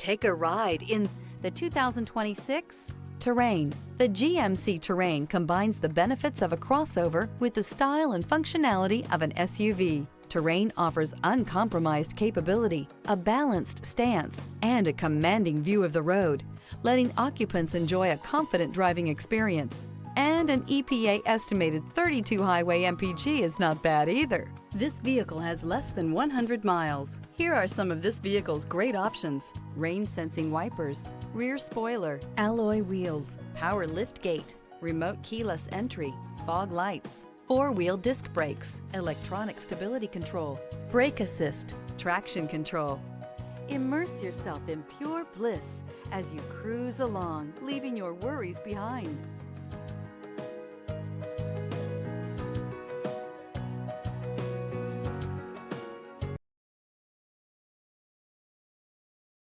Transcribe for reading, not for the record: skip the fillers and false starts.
Take a ride in the 2026 Terrain. The GMC Terrain combines the benefits of a crossover with the style and functionality of an SUV. Terrain offers uncompromised capability, a balanced stance, and a commanding view of the road, letting occupants enjoy a confident driving experience. And an EPA estimated 32 highway MPG is not bad either. This vehicle has less than 100 miles. Here are some of this vehicle's great options: rain sensing wipers, rear spoiler, alloy wheels, power liftgate, remote keyless entry, fog lights, four-wheel disc brakes, electronic stability control, brake assist, traction control. Immerse yourself in pure bliss as you cruise along, leaving your worries behind.